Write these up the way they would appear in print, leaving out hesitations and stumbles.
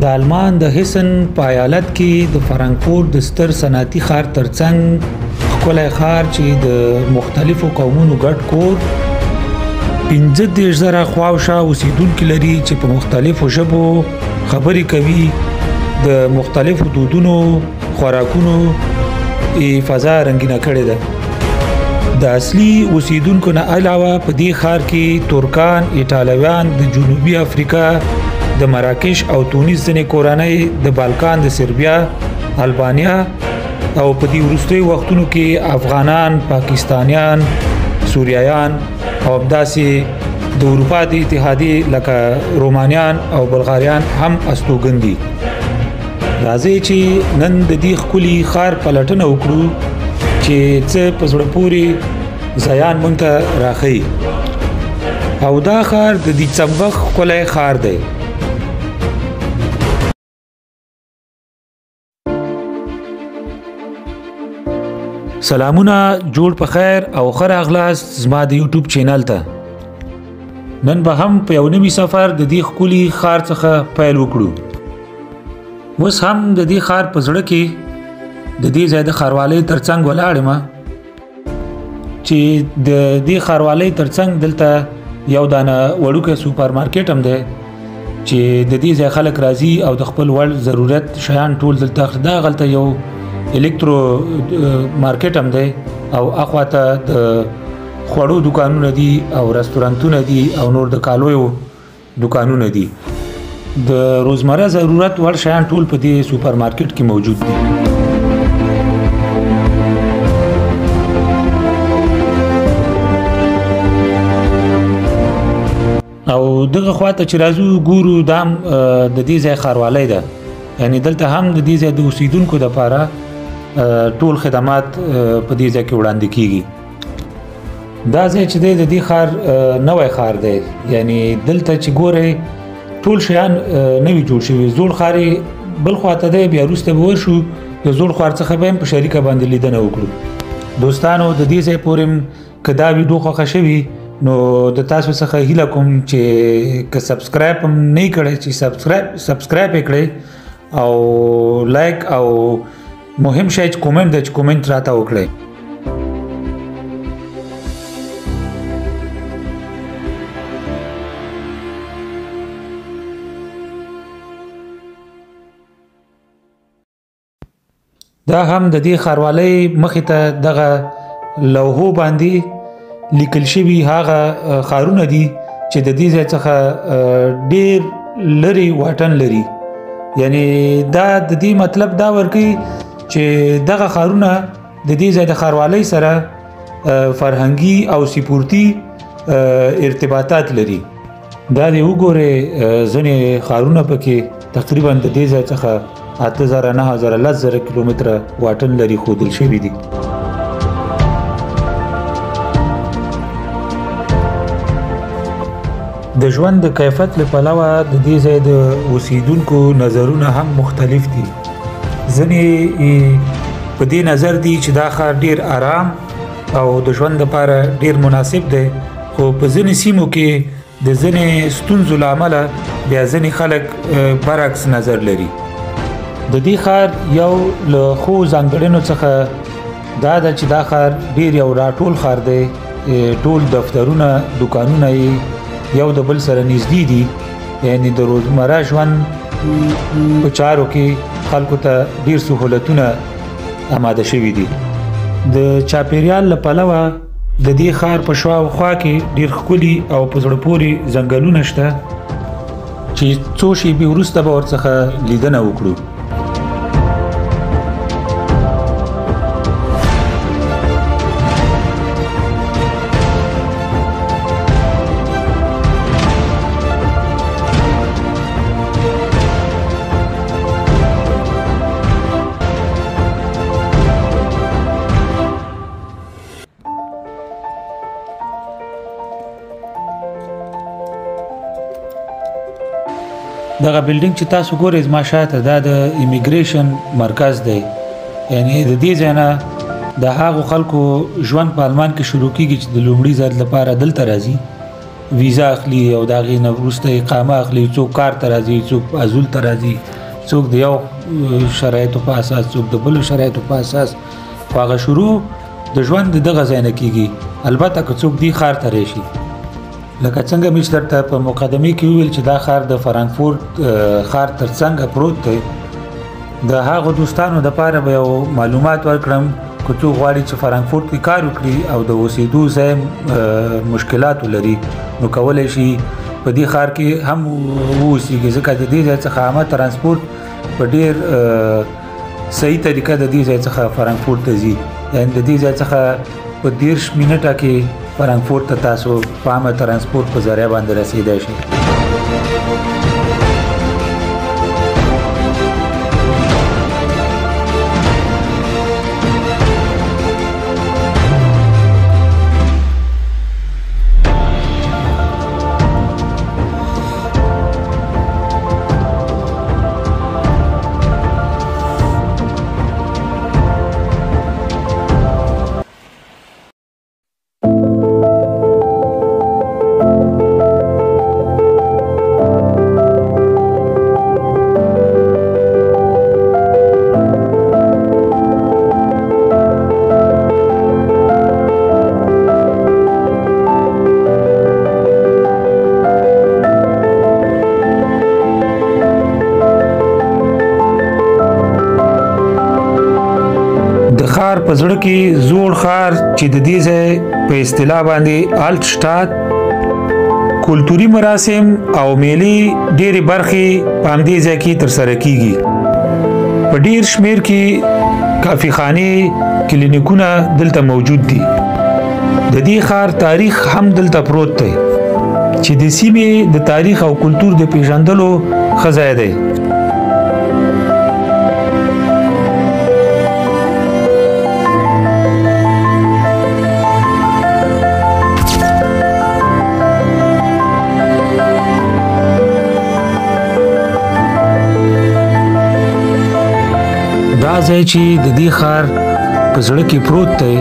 د آلمان د هیسن په ایالت کې د فرانکفورت د ستر صنعتي ښار ترڅنګ ښکلی ښار چې د مختلفو قومونو ګډ کور 15,000 خواوشا اوسیدونکي لري چې په مختلفو ژبو خبرې کوي د مختلفو دودونو خوراکونو فضا رنګینه کړې ده د اصلي اوسیدونکو نه علاوه په دې ښار کې ترکان ایټالویان د جنوبي افریقا د مراکش او تونس ځینې کورنۍ د بالکان د سربیا البانیا او په دې وروستیو وختونو کې افغانان پاکستانیان سوریایان او همداسې د اروپا د اتحادیې لکه رومانیان او بلغاریان هم استوګن دي راځئ چې نن د دې ښکلي ښار پلټنه وکړو چې څه په زړه پورې ځایان موږ ته راښیي او دا ښار د دې څمبخ ښکلی ښار دی سلامونه جوړ په خیر او ښه راغلاست زما د یوټیوب چینل ته نن به هم په یو نوي سفر د دې ښکلي ښار څخه پیل وکړو اوس هم د دې ښار په زړه کې د دې ځای د ښاروالۍ ترڅنګ ولاړ یم چې د دې ښاروالۍ ترڅنګ دلته یو دانه وړوکی سوپر مارکیټ هم دی چې د دې ځای خلک راځي او د خپل وړ ضرورت شیان ټول دلته اخلي دا هغلته یو الکترو مارکیټ هم دی او اخواته د خوړو دکانونه دي او رستورانتونه دي او نور د کالویو دکانونه دي د روزمره ضرورت وړ شیان ټول په دې سوپر مارکیټ کې موجود دي او دغه خواته چې راځو ګورو دام د دې ځای ښاروالۍ ده یعنی دلته هم د دې ځای د اوسیدونکو دپاره ټول خدمات په دې ځای کې وړاندې کیږي دا ځای چې دی د دې ښار نوی ښار دی یعنی دلته چې ګورئ ټول شیان نوي جوړ شوي زوړ ښار یې بل خواته دی بیا وروسته به ورشو د زوړ ښار څخه به هم په شریکه باندې لیدنه وکړو دوستانو د دې ځای پورې که دا ویډیو خوښه شوي نو د تاسو څخه هیله کوم چې که سبسکرایب هم نه کړئ چې سبسکرایب یې کړئ او لایک او مهم شی چې کومنټ دی چې کومنټ راته وکړئ دا هم د دې ښاروالۍ مخې ته دغه لوحو باندې لیکل شوي هغه ښارونه دي چې د دې ځای څخه ډېر لرې واټن لري یعنی دا د دې مطلب دا ورکوي چې دغه ښارونه د دې ځای د ښاروالۍ سره فرهنګي او سپورتي ارتباطات لري دا دې وګورئ ځینې ښارونه پکې تقریبا د دې ځای څخه 8,000 9,000 10,000 کیلومتره واټن لري ښودل شوي دي د ژوند د کیفیت له پلوه د دې ځای د اوسیدونکو نظرونه هم مختلف دي ځینې په دې نظر دي چې دا ښار ډیر آرام او د ژوند لپاره ډیر مناسب دی خو په ځینې سیمو کې د ځینې ستونزو له امله بیا ځینې خلک برعکس نظر لري د دې ښار یو له ښو ځانګړنو څخه دا ده چې دا ښار ډیر یو راټول ښار دی ټول دفترونه دکانونه یو د بل سره نږدې دي یعنی د روزمره ژوند په چارو کې خلکو ته ډیر سهولتونه آماده شوي دي د چاپیریال له پلوه د دې ښار په شاوخوا کې ډیر ښکلي او په زړه پورې ځنګلونه شته چې څو شېبې وروسته به ورڅخه لیدنه وکړو دغه بلډینګ چې تاسو ګورئ زما شاته دا د ایمیګریشن مرکز دی یعنی د دې ځای نه د هغو خلکو ژوند په آلمان کې شروع کیږي چې د لومړي ځل لپاره دلته راځي ویزا اخلي او د هغې نه وروسته اقامه اخلي، څوک کار ته راځي، څوک عزول ته راځي، څوک د یو شرایطو په اساس، څوک د بلو شرایطو په اساس. خو هغه شروع د ژوند د دغه ځای نه کېږي. البته که څوک دې ښار ته راشي، لکه څنګه مې چې درته په مقدمې کې وویل چې دا ښار د فرانکفورت ښار تر څنګه پروت دی، د هغو دوستانو دپاره به یو معلومات ورکړم که څوک غواړي چې فرانکفورت کې کار وکړي او د اوسېدو ځای مشکلات ولري، نو کولی شي په دې ښار کې هم واوسېږي، ځکه د دې ځای څخه عامه ترانسپورت په ډېر صحیح طریقه د دې ځای څخه فرانکفورت ته ځي. یعنې د دې ځای څخه په 30 منټه کې فرانکفورت ته تاسو په عامه ترانسپورت په ذریعه باندې رسېدای شئ. په زړه کې زوړ ښار چې د دې ځای په اصطلاح باندې الټشتات کلتوري مراسم او میلې ډېرې برخې په همدې ځای کې ترسره کیږي. په ډېر شمېر کې کافي خانې، کلینیکونه دلته موجود دي. د دې ښار تاریخ هم دلته پروت دی چې د سیمې د تاریخ او کلتور د پیژندلو ښه ځای دی. ځای چې د دې ښار په زړه کې پروت دی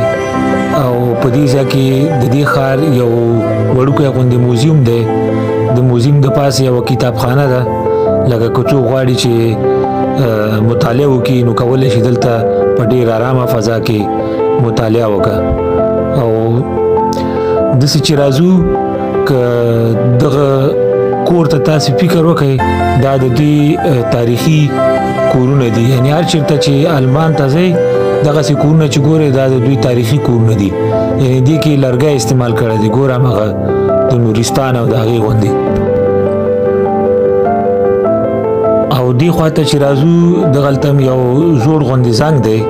او په دې ځای کې د دې ښار یو وړوکی غوندې موزیم دی. د موزیم د پاسه یوه کتابخانه ده، لکه که څوک غواړي چې مطالعه وکړي نو کولی شي دلته په ډېر ارامه فضا کې مطالعه وکړه. او داسې چې راځو که دغه کور ته تاسې فکر وکړئ، دا د دې تاریخي کورونه دي. یعنی هر چیرته چې آلمان ته ځئ دغسې کورونه چې ګورئ دا د دوی تاریخي کورونه دي. یعنی دې کې لرګی استعمال کړی دی، ګوره همغه د نورستان او د هغې غوندې. او دې خواته چې راځو دغلته هم یو زوړ غوندې زنګ دی،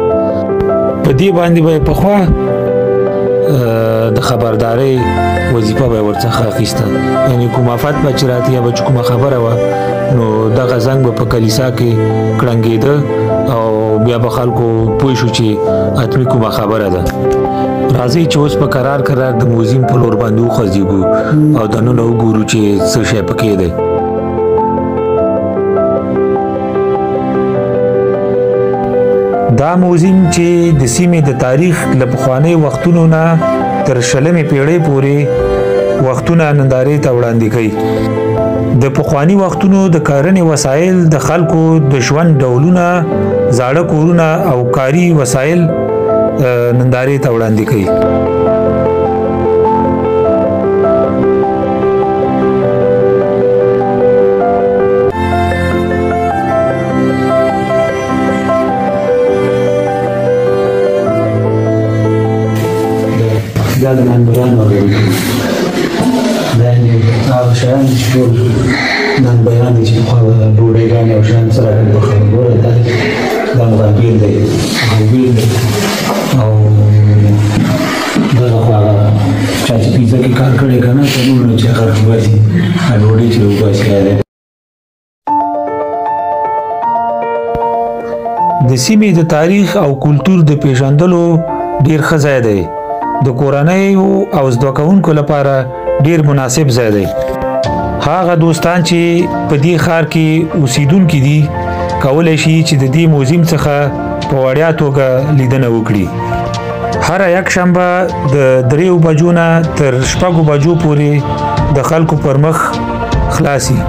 په دې باندې به یې پخوا د خبردارۍ وظیفه به یې ورڅخه اخیسته. یعنې کوم آفت به چې راته یا به چې کومه خبره وه نو دغه زنګ به په کلیسا کې کړنګېده او بیا به خلکو پوه شو چې حتمي کومه خبره ده. راځئ چې اوس په قرار د موزیم په لور باندې وخوځېږو او دننه وګورو چې څه شی پکې دی. دا موزیم چې د سیمې د تاریخ له پخوانۍ وختونو نه تر 20مې پیړۍ پورې وختونه نندارې ته وړاندې کوي. د پخواني وختونو د کرنې وسایل، د خلکو د ژوند ډولونه، زاړه کورونه او کاري وسایل نندارې ته وړاندې کوي. دا د نانبیانو دا هغه شیان چې ټول نانبیان دي چې پخوا به ډوډۍ او شیان سره پخوي. ګوره دا مغربیل دی او دغه خو هغه چا چې پیزا کې کار کړی که نه تنور چې هغه وباسي ډوډۍ چې وباسي دی. د سیمې د تاریخ او کلتور د پیژندلو ډیر ښه ځای دی. د کورنۍ او زده کوونکو لپاره ډیر مناسب ځای دی. هغه دوستان چې په دې ښار کې اوسیدونکي دي کولی شي چې د دې موزیم څخه په وړیا توګه لیدنه وکړي. هره یک شنبه د 3 بجو نه تر 6 بجو پورې د خلکو پر مخ خلاصي.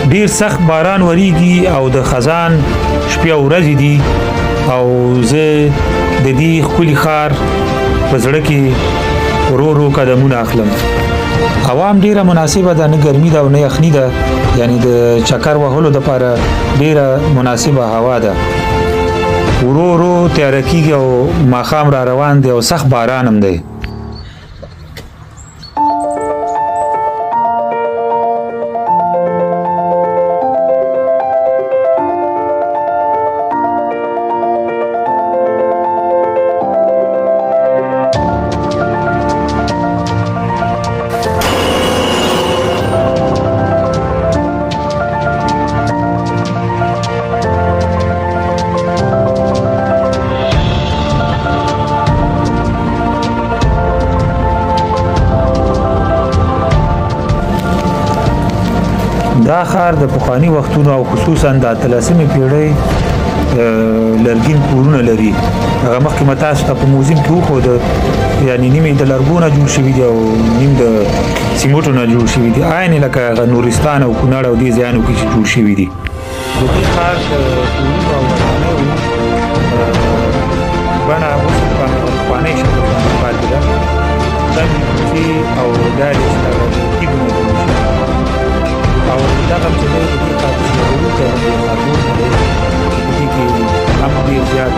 ډیر سخت باران وریږي او د خزان شپې او ورځې دي او زه د دې ښکلي ښار په زړه کې ورو ورو قدمونه اخلم. هوا هم ډیره مناسبه ده، نه ګرمي ده او نه یخني ده، یعنی د چکر وهلو دپاره ډیره مناسبه هوا ده. ورو ورو تیاره کېږي او ماښام را روان دی او سخت باران هم دی. دا ښار د پخواني وختونو او خصوصا د 18مې پیړۍ لرګین کورونه لري. هغه مخکې ما تاسو ته په موزیم کې وښوده، یعنې نیم د لرګو نه جوړ شوي دي او نیم د سیمټو نه جوړ شوي دي، عین لکه هغه نورستان او کونړ او دې ځایونو کې چې جوړ شوي دي. د دې ښار د کورونو او ودانیو بڼه اوس په پخوانی شکل باندې پاتې ده. څنګه کوڅې او لارې چې د تیږو نه جوړ شوي او دغه چې دی د دې ښار چې وروسته د ښارګوټ دی چې په دې کې هم ډېر زیات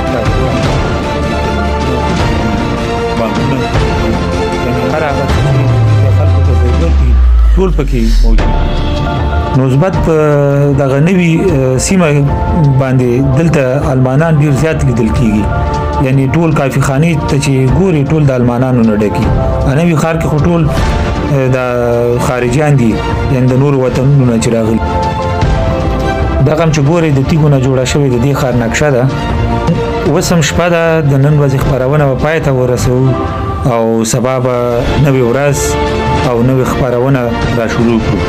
بانکونه یعنې هر هغه څه چې د خلکو ته ضرورت دي ټول پکې موجود. نسبت په دغه نوي سیمه باندې دلته المانان ډېر زیات لیدل کېږي، یعنې ټول کافي خانې ته چې ګوري ټول د المانانو نه ډکي. نوي ښار کې خو ټول د خارجيان دي، یعنې د نورو وطنونو نه چې راغلي. دغه هم چې ګورئ د تیږو نه جوړه شوې د دې ښار نقشه ده. اوس هم شپه ده، د نن ورځې خپرونه به پای ته ورسوو او سبا به نوې ورځ او نوې خپرونه را شروع کړو.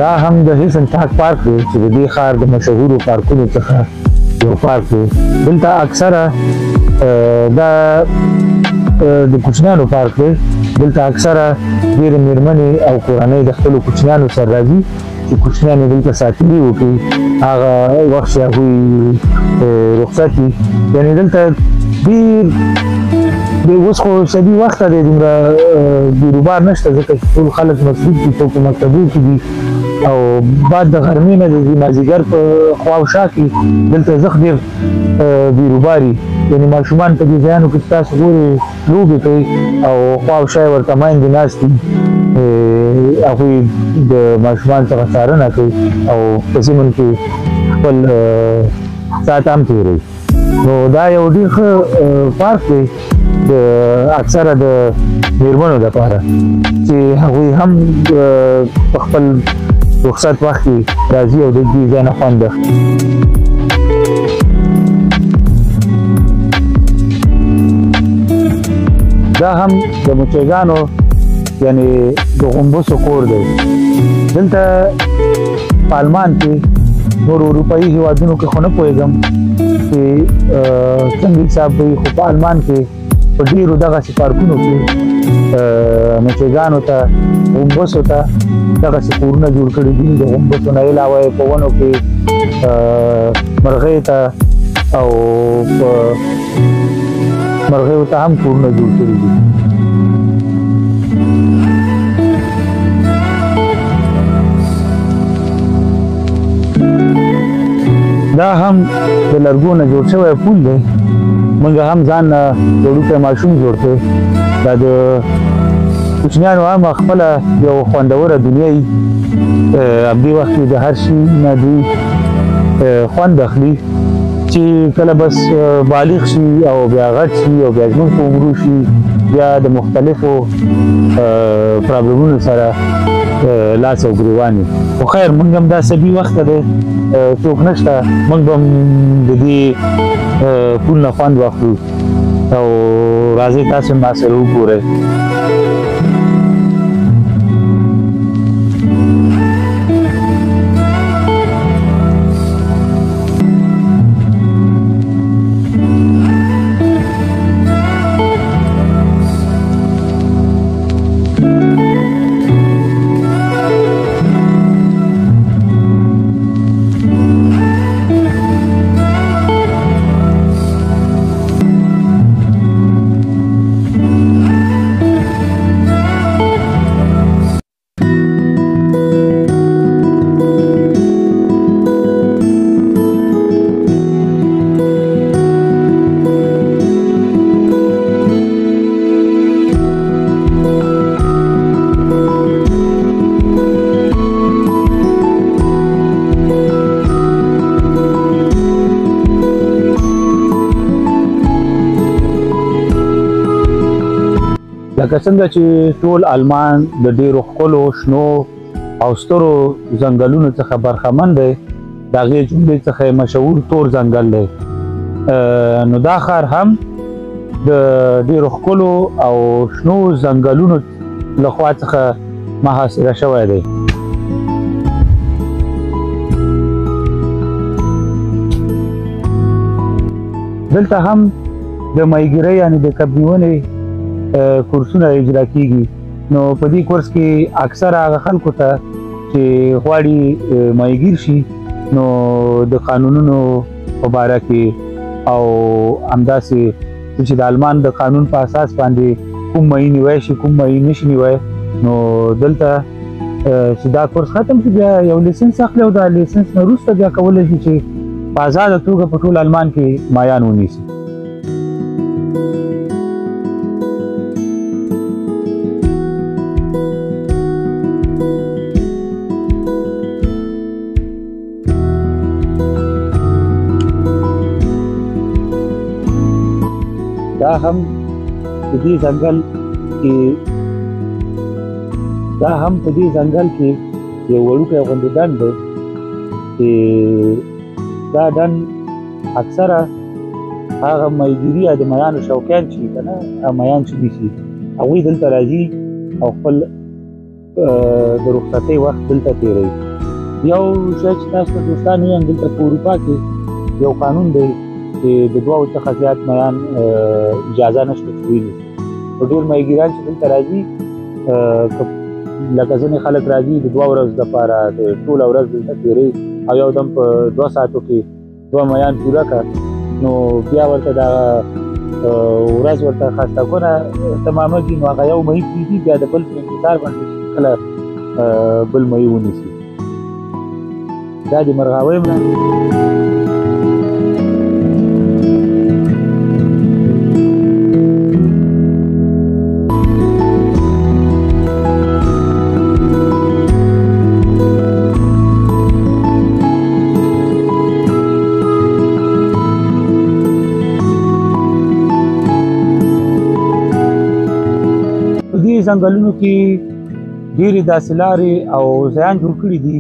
دا هم د هیسن ټاک پارک دی چې د دې ښار د مشهورو پارکونو څخه یو پارک دی. دلته اکثره دا د کوچنیانو پارک دی. دلته اکثره ډېرې مېرمنې او کورنۍ د خپلو کوچنیانو سره راځي چې کوچنیان یې دلته ساتنې وکړي، هغه وخت چې هغوی رخصت وي. یعنې دلته ډېر اوس خو شدید وخته دی، دومره بیروبار نشته ځکه چې ټول خلک مصروف دي، څوک په مکتبو کې دي او بعد د غرمې نه د مازدیګر په خواوشا کې دلته زخ ډېر بیروباري یعنې ماشومان په دې ځایانو کې تاسو ګورئ لوبې کوي او خواوشا یې ورته میندې ناست دي هغوی د ماشومان څخه څارنه کوي او په سیمون کې خپل ساعت هم تېروي نو دا یو ډېر ښه پارک دی د اکثره د میرمنو دپاره چې هغوی هم په خپل رخصت وخت کې راځي او د دې ځای نه خوند اخلي دا هم د مچیګانو یعنې د غومبسو کور دی دلته په آلمان کې نور اروپایي هېوادونو کې خو نه پوهېږم چې څنګه حساب وي خو په آلمان کې په ډېرو دغسې پارکونو کې مچیګانو ته غومبسو ته دغسې کورونه جوړ کړي دي د غومبسو نه علاوه یې په ونو کې مرغیو ته او په مرغیو ته هم کورونه جوړ کړي دي دا هم د لرګو نه جوړ شوی پول دی موږ هم ځان نه وړوکی ماشوم جوړ کړی دا د کوچنیانو هم خپله یو خوندوره دنیا وي همدې وخت کې د هر شي نه دوی خوند اخلي چې کله بس بالغ شي او بیا غټ شي او بیا ژوند په عمرو شي بیا د مختلفو پرابلمونو سره لاس او ګریوان وي خو خیر موږ هم دا صبي وخته دی څوک نشته موږ به هم د دې پول نه خوند واخلو او راځئ تاسو ما سره وګورئ لکه څنګه چې ټول آلمان د ډېرو ښکلو شنو او سترو ځنګلونو څخه برخمن دی د هغې جملې څخه مشهور تور ځنګل دی نو دا ښار هم د ډېرو ښکلو او شنو ځنګلونو لخوا څخه محاصره شوی دی دلته هم د ماهیګیرۍ یعنې د کب نیونې کورسونه اجرا کیږي نو په دې کورس کې اکثر هغه خلکو ته چې غواړي ماهیګیر شي نو د قانونونو په باره کې او همداسې چې د آلمان د قانون په اساس باندې کوم ماهي نیوی شي کوم ماهي نشي نیوی نو دلته چې دا کورس ختم شي بیا یو لیسنس اخلي او دا لیسنس نه وروسته بیا کولی شي چې په ازاده توګه په ټول آلمان کې ماهیان ونیسي دا هم په دې ځنګل کې یو وړوکی غوندې ډنډ دی چې دا ډنډ اکثره هغه ماهیګیري یا د ماهیانو شوقیان چې که نه هغه ماهیان چې دي چې هغوی دلته راځي او خپل د رخصتۍ وخت دلته تېروي یو شی چې تاسو ته دوستان ویم دلته په اروپا کې یو قانون دی چې د دوو څخه زیات ماهیان اجازه نشته چې ویني خو ډېر ماهیګیران چې دلته راځي لکه ځینې خلک راځي د 2 ورځو دپاره ټوله ورځ دلته تېروي او یو دم په 2 ساعتو کې 2 ماهیان پوره کړه نو بیا ورته دا ورځ ورته خستګونه تمامېږي نو هغه یو ماهي پرېږدي بیا د بل په انتظار باندې کله بل ماهي ونیسي دا دې مرغاوۍ مړه ځنګلونو کې ډېرې داسې لارې او ځایان جوړ کړي دي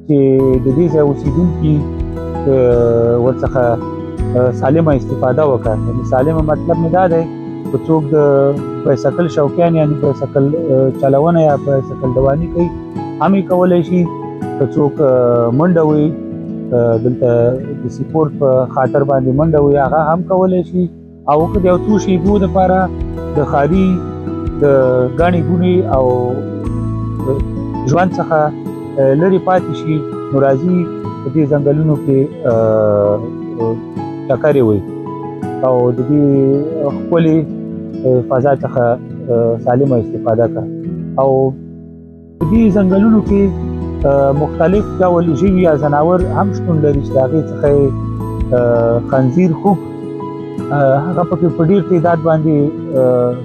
چې د دې ځای اوسېدونکي ورڅخه سالمه استفاده وکړي. یعنې سالمه مطلب مې دا دی که څوک د بایسکل شوقیان یعنې بایسکل چلونه یا بایسکل دواني کوي هم یې کولی شي. که څوک منډه وي دلته د سپورټ په خاطر باندې منډه وي هغه هم کولی شي. او که د یو څو شېبو دپاره د ښاري د ګڼې ګوڼې او ژوند څخه لرې پاتې شي نو راځي په دې ځنګلونو کې چکرې وهي او د دې ښکلې فضا څخه سالمه استفاده کوي. او په دې ځنګلونو کې مختلف ډول ژوي یا ځناور هم شتون لري چې د هغې څخه خنزیر خوږ هغه پکې په ډېر تعداد باندې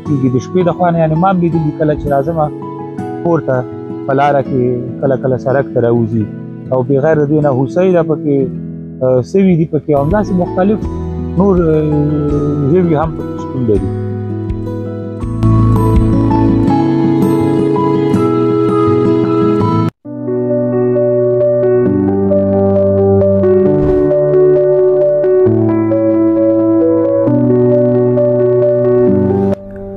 کېږي د شپې د خوا نه. یعنې ما هم لیدلي کله چې راځمه کور ته په لاره کې کله کله سړک ته راوځي او بغیر د دې نه هوسۍ ده پکې سوي دي پکې او همداسې مختلف نور ژوي هم پکې شتون لري.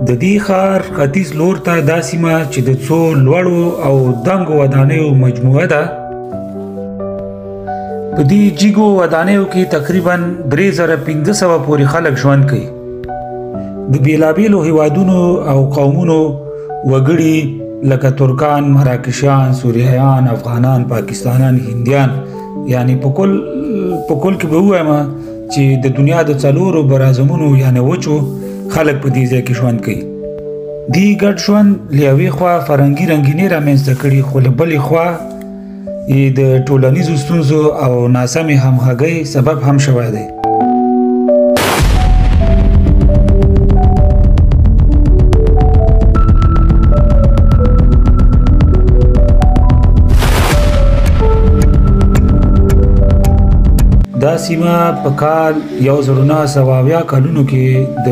د دې ښار ختیځ لور ته دا سیمه چې د څو لوړو او دنګو ودانیو مجموعه ده. په دې جګو ودانیو کې تقریبا 3500 پورې خلک ژوند کوي. د بیلابیلو هیوادونو او قومونو وګړي لکه ترکان، مراکشیان، سوریایان، افغانان، پاکستانیان، هندیان، یعنی په کل کې به ووایم چې د دنیا د څلورو براعظمونو یعنی وچو خلک په دې ځای کې ژوند کوي. دې ګډ ژوند له یوې خوا فرهنګي رنګینۍ رامنځته کړي خو له بلې خوا یې د ټولنیزو ستونزو او ناسمې همغږۍ سبب هم شوی دی. دا سیمه په کال 1980 کلونو کې د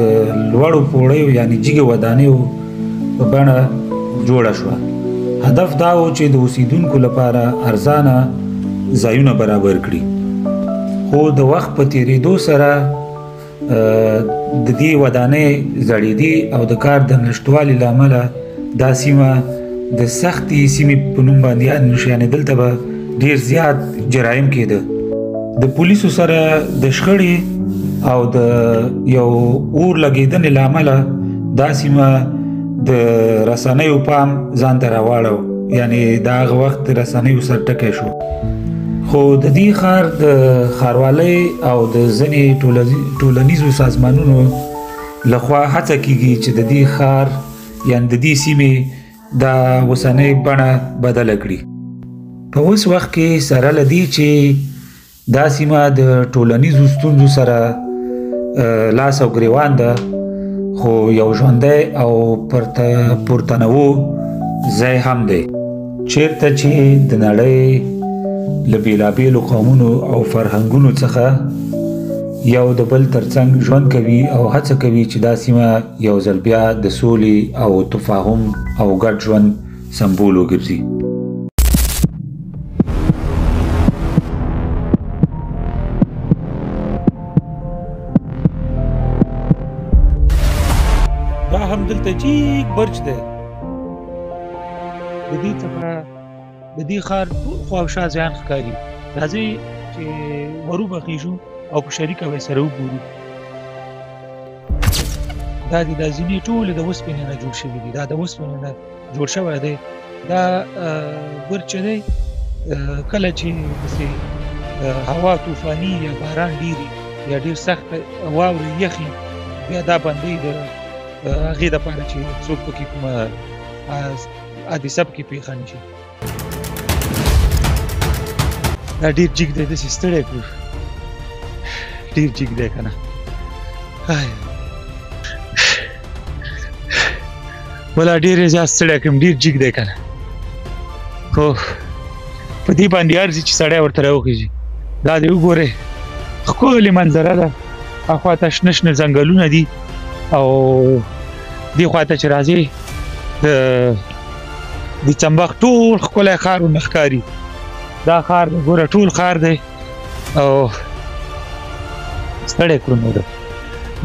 لوړو پوړیو یعنی جګو ودانیو په بڼه جوړه شوه. هدف دا و چې د اوسیدونکو لپاره ارزانه ځایونه برابر کړي. خو د وخت په تیریدو سره د دې ودانۍ زړېدې او د کار د نشتوالي له امله دا سیمه د سختې سیمې په نوم باندې یاد نشي. یعنې دلته به ډېر زیات جرایم کېده. د پولیسو سره د شخړې او د یو اور لګېدنې له امله دا سیمه د رسنیو پام ځان ته راواړو. یعنې د هغه وخت د رسنیو سرټکی شو. خو د دې ښار د ښاروالۍ او د ځینې ټولنیزو سازمانونو لخوا هڅه کیږي چې د دې ښار یعنې د دې سیمې دا اوسنۍ بڼه بدله کړي. په اوس وخت کې سره له دې چې دا سیمه د ټولنیزو ستونزو سره لاس او ګریوان ده خو یو ژوندی او پرتنوع ځای هم دی چیرته چې د نړۍ له بیلابیلو قومونو او فرهنګونو څخه یو د بل ترڅنګ ژوند کوي او هڅه کوي چې دا سیمه یو ځل بیا د سولې او تفاهم او ګډ ژوند سمبول وګرځي. دا هم دلته جیګ برج دی. د دې څخه د دې ښار ټول خواوشا ځایان ښکاري. راځئ چې وروبخیږو او په شریکه به سره وګورو. دا ځینې ټولې د اوسپنې نه جوړ شوي دي. دا د اوسپنې نه جوړ شوی دی. دا برج چې دی کله چې داسې هوا طوفاني یا باران ډېري یا ډېر سخت واورې یخي بیا دا بندۍ د هغې دپاره چې څوک پکې کومه حادثه پکې پېښه نه شي. دا ډېر جګ دی داسې ستړی کړو ډېر جګ دی که نه ولا ډېر یې زیات ستړی کړم ډېر جګ دی که نه خو په دې باندې هر ځای چې سړی ورته راوخېږي دا دې وګورئ ښکلې منظره ده اخواته شنه شنه ځنګلونه دي او دې خواته چې راځې د چمبخ ټول ښکلی ښار ورنه ښکاري دا ښار دی ګوره ټول ښار دی او ستړی کړو نو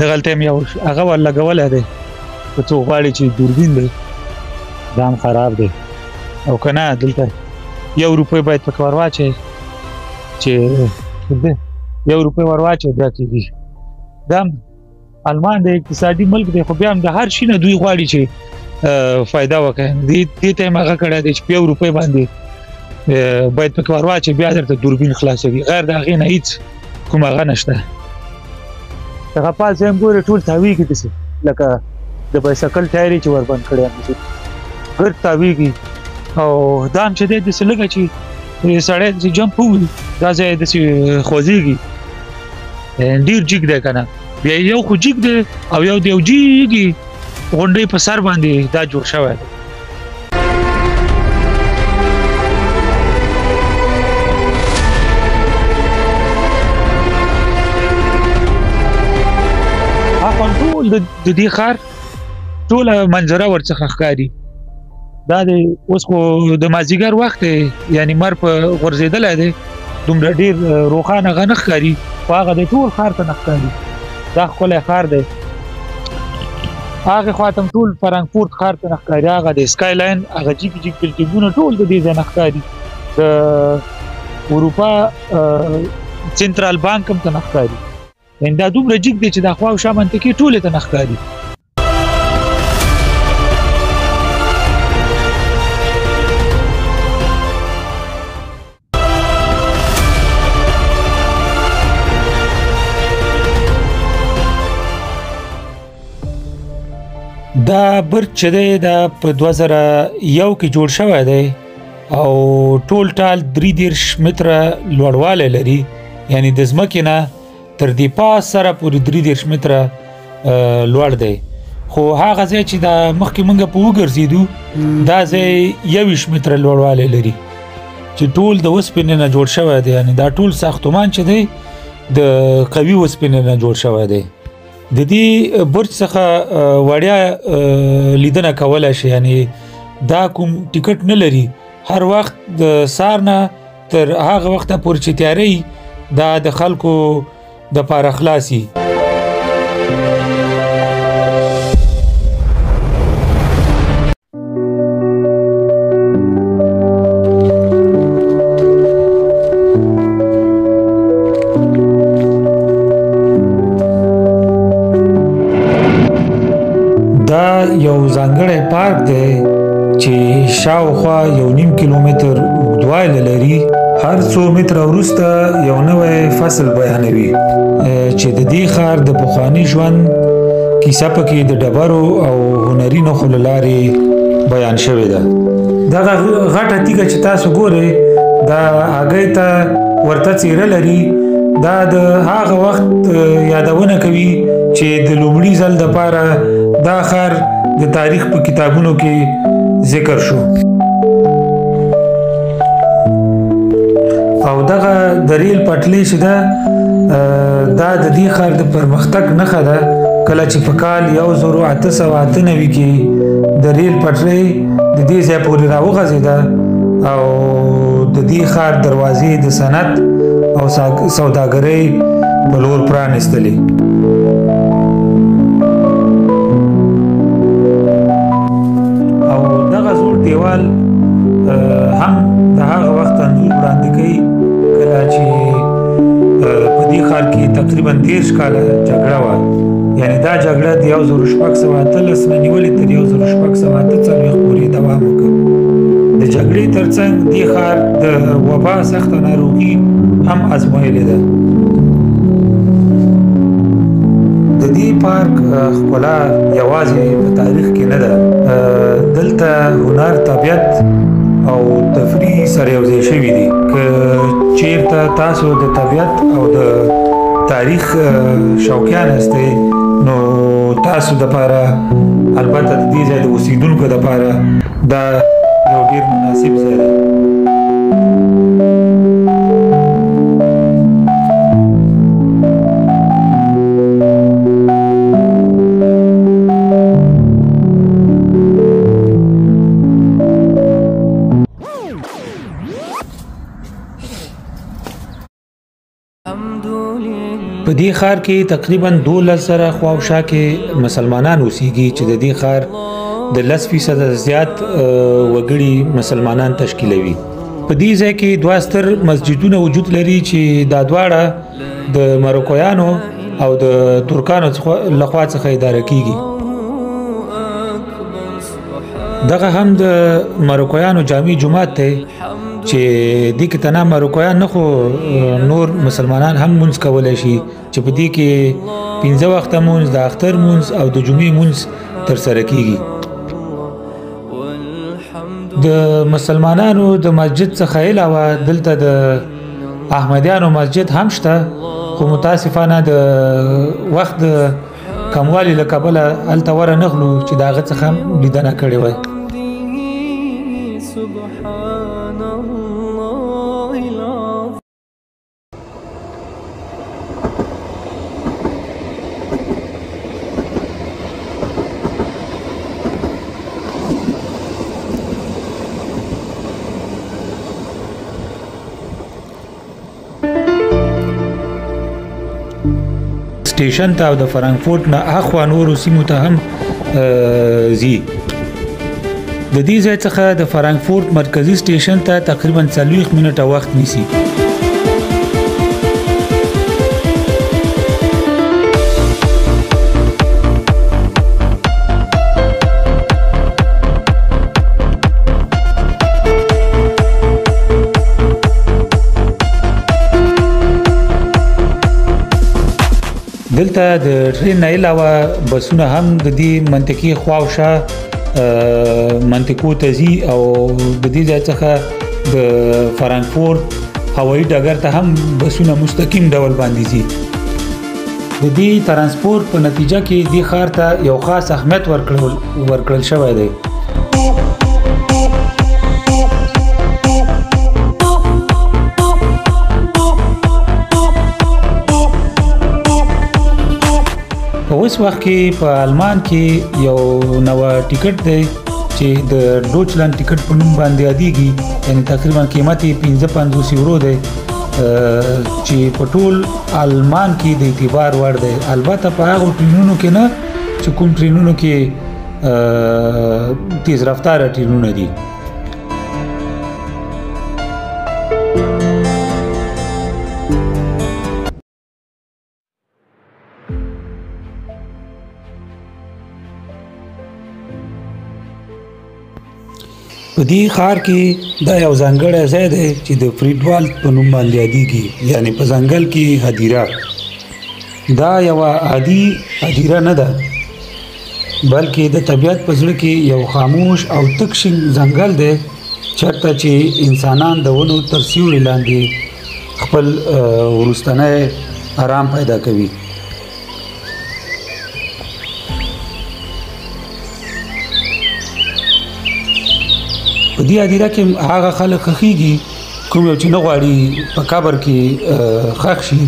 دغلته یم یو هغه ور لګولی دی که څوک غواړي چې دوربین دی دا هم خراب دی او که نه دلته 1 روپۍ باید پکې ور واچوې چې 1 روپۍ ور واچوې بیا کېږي دا هم المان د اقتصادي ملک دی خو بیا هم د هر شي نه دوی غواړي چې فایده وکړي دې ته یې هغه کړی دی چې په 1 روپۍ باندې باید پکې ور واچوې بیا درته دوربین خلاصوي غیر د هغې نه هېڅ کوم هغه نشته دغه پاس هم ګورې ټول تاویږي داسې لکه د بایسکل ټایر چې ور بند کړی هم ګرد تاویږي او دا هم چې دی داسې لږه چې سړی داسې جمپ ووي دا ځای داسې خوځېږي ډېر جګ دی که نه بیا یو خو جګ دی او یو د یو جګې غونډۍ په سر باندې دا جوړ شوی دی ټول د دې ښار ټوله منظره ورڅخه ښکاري دا د اوس خو د مازدیګر وخت دی یعنې مر په غورځېدلی دی دومره ډېر روښانه هغه نه ښکاري خو هغه د ټول ښار ته نه ښکاري دا ښکلی ښار دی هغې خوا ته هم ټول فرانکفورت ښار ته نه ښکاري هغه د سکای لاین هغه جګ جګ بلډینګونه ټول د دې ځای نه ښکاري د اروپا سنټرال بانک هم ته نه ښکاري یعنې دا دومره جګ دی چې دا خوا او شا منطقې ټولې ته نه ښکاري دا برج چې دی دا په 2001 کې جوړ شوی دی او ټول ټال 33 متره لوړوالی لري یعنې د ځمکې نه تر دې پاس سره پورې 33 متره لوړ دی خو هغه ځای چې دا مخکې موږ په وګرځېدو دا ځای 21 متره لوړوالی لري چې ټول د اوسپنې نه جوړ شوی دی یعنې دا ټول ساختمان چې دی د قوي اوسپنې نه جوړ شوی دی د دې برج څخه وړیا لیدنه کولی شي یعنې دا کوم ټیکټ نه لري هر وخت د سهار نه تر هغه وخته پورې چې تیاری دا د خلکو د پاره خلاصي دا یو ځانګړی پارک دی چې شاوخوا 1.5 کیلومتر اوږدوالی لري هر 100 متره وروسته یو نوی فصل بیانوي چې د دې ښار د پخواني ژوند کیسه پکې د ډبرو او هنري نښو له لارې بیان شوې ده دغه غټه تیږه چې تاسو ګورئ دا هګۍ ته ورته څیره لري دا د هغه وخت یادونه کوي چې د لومړي ځل دپاره دا ښار د تاریخ په کتابونو کې ذکر شو او دغه د ریل پټلۍ چې ده دا د دې ښار د پرمختګ نښه ده کله چې په کال 1898 کې د ریل پټلۍ د دې ځای پورې راوغځېده او د دې ښار دروازې د صنعت او سوداګرۍ په لور پرانیستلې او دغه زوړ دیوال هم د هغه وخت انځور وړاندې کوي کله چې په دې ښار کې تقریبا 30 کاله جګړه وه یعنې دا جګړه د 1613 نه نیولې تر 1643 پورې دوام وکړ د جګړې ترڅنګ دې ښار د وبا سخته ناروغي هم ازمویلې ده د دې پارک ښکلا یوازې په تاریخ کې نه ده دلته هنر طبیعت او تفریح سره یوځای شوي دي که چیرته چرته تاسو د طبیعت او د تاریخ شوقیان استئ نو تاسو د لپاره البته د دې ځای د اوسیدونکو د لپاره دا یو ډیر مناسب ځای دی. په دې ښار کې تقریبا 12,000 خواوشا کې مسلمانان اوسېږي چې د دې ښار د 10% زیات وګړي مسلمانان تشکیلوي. په دې ځای کې دوه ستر مسجدونه وجود لري چې دا دواړه د مروکویانو او د ترکانو لخوا څخه اداره کیږي. دغه هم د مروکویانو جامع جماعت ته چې دې کې تنه مروکویان نه خو نور مسلمانان هم مونږ کولای شي چې په دې کې 15 وخت مونږ د اختر مونږ او د جمعې مونږ تر سره کیږي. د مسلمانانو د مسجد څخه علاوه دلته د احمدیانو مسجد هم شته خو متاسفانه د وخت کموالی له کبله هلته ور نغلو چې د هغه څخه لیدنه کړې وای. سټیشن ته او د فرانکفورت نه اخوا نورو سیمو ته هم ځي. د دې ځای څخه د فرانکفورت مرکزی سټیشن ته تقریبا 40 منټه وخت نیسي. دلته د ټرین نه علاوه بسونه هم د دې منطقي خواوشا منطقو ته ځي او د دې ځای څخه د فرانکفورت هوایي ډګر ته هم بسونه مستقیم ډول باندې ځي. د دې ترانسپورت په نتیجه کې دې ښار ته یو خاص اهمیت ورکړل شوی دی. اوس وخت کې په آلمان کې یو نو ټیکټ دی چې د ډوچلند ټیکټ په نوم باندې یادېږي، یعنی تقریبا قیمت یې 55 یورو دی چې په ټول آلمان کې د اعتبار وړ دی. البته په هغو ټرینونو کې نه چې کوم ټرینونو کې تیز رفتاره ټرینونه دي. په دې ښار کې دا یو ځانګړی ځای دی چې د فریډوالد په نوم باندې یادېږي، یعنی په ځنګل کې هدیره. دا یوه عادي هدیره نه ده بلکې د طبیعت په زړه کې یو خاموش او تک شین ځنګل دی چېرته چې انسانان د ونو تر سیوري لاندې خپل وروستنی آرام پیدا کوي. په دې هدیره کې هغه خلک ښخېږي کوم یو چې نه غواړي په قبر کې ښخ شي،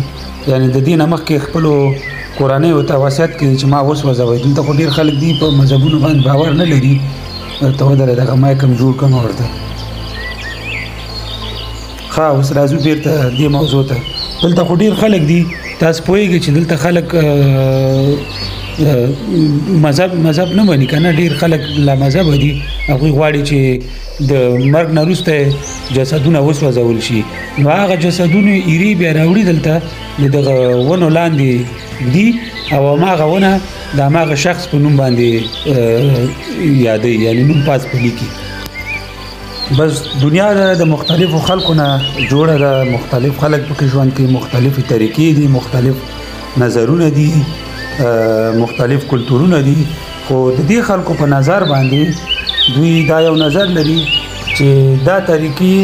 یعنی د دې نه مخکې خپلو کورنیو ته وصیت کوي چې ما اوس وځوئ. دلته خو ډېر خلک دي په مذهبونو باندې باور نه لري، ته ودرې دغه مایک هم جوړ کړم ورته. ښه اوس راځو بیرته دې موضوع ته. دلته خو ډېر خلک دي، تاسو پوهېږئ چې دلته خلک مذهب نه مني که نه، ډېر خلک لا مذهبه دي، هغوی غواړي چې د مرګ نه وروسته جسدونه وسوځول شي. نو هغه جسدونه ایرې بیا راوړي دلته د دغه ونو لاندې دي او هماغه ونه د هماغه شخص په نوم باندې یادوي، یعنی نوم پاس په لیکي. بس دنیا د مختلفو خلکو نه جوړه ده، مختلف خلک پکې ژوند کوي، مختلفې طریقې دي، مختلف نظرونه دي، مختلف کلتورونه دي. خو د دې خلکو په نظر باندې دوی دا یو نظر لري چې دا طریقې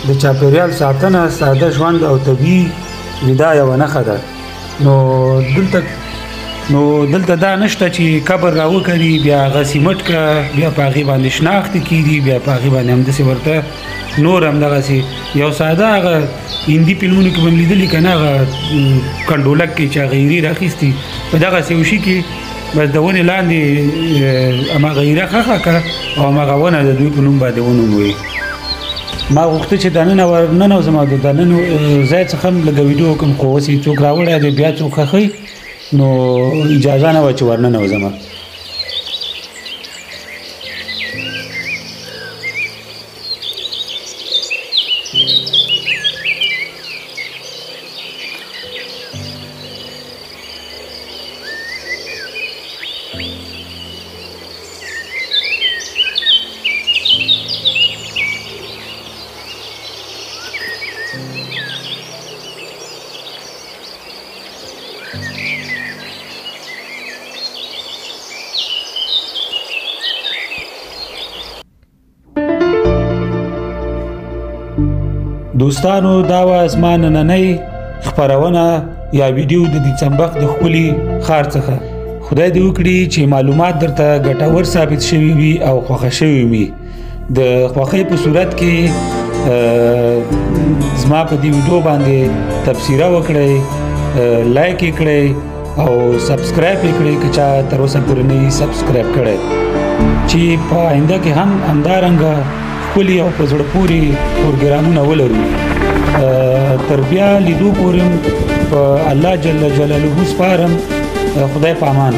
د چاپیریال ساتنه ساده ژوند او طبیعي ودا یوه نښه ده. نو دلته دا نشته چې قبر راوکړي بیا هغه سیمټ کړه بیا په هغې باندې شناختې کېږي بیا په هغې باندې همداسې ورته نور همدغسې یو ساده هغه هندي فلمونو کې به م لیدلي که نه هغه کنډولک کې چې هغه ایرې راخیستي په دغسې یو شي کې بس د ونې لاندې هماغه ایره ښخه کړه او هماغه ونه د دوی په نوم باندې ونوموي. ما غوښته چې دننه ورننوځم او د دننه ځای څخه هم لږه ویډیو وکړم خو اوس یې څوک راوړی دی بیا څوک ښخوي نو اجازه نه وه چې ورننوځم. دوستانو دا وه زما نننۍ خپرونه یا ویډیو د دیچمبخ د ښکلي ښار څخه. خدای دې وکړي چې معلومات درته ګټور ثابت شوي وي او خوښه شوي وي. د خوښۍ په صورت کې زما په دې ویډیو باندې تبصره وکړئ، لایک یې کړئ او سبسکرایب یې کړئ که چا تر اوسه پورې نه یې سبسکرایب کړی، چې په آینده کې هم همدارنګه ښکلي او په زړه پورې پروګرامونه ولرو. تر بیا لیدو پورې په الله جل جلاله سپارم. خدای په امان.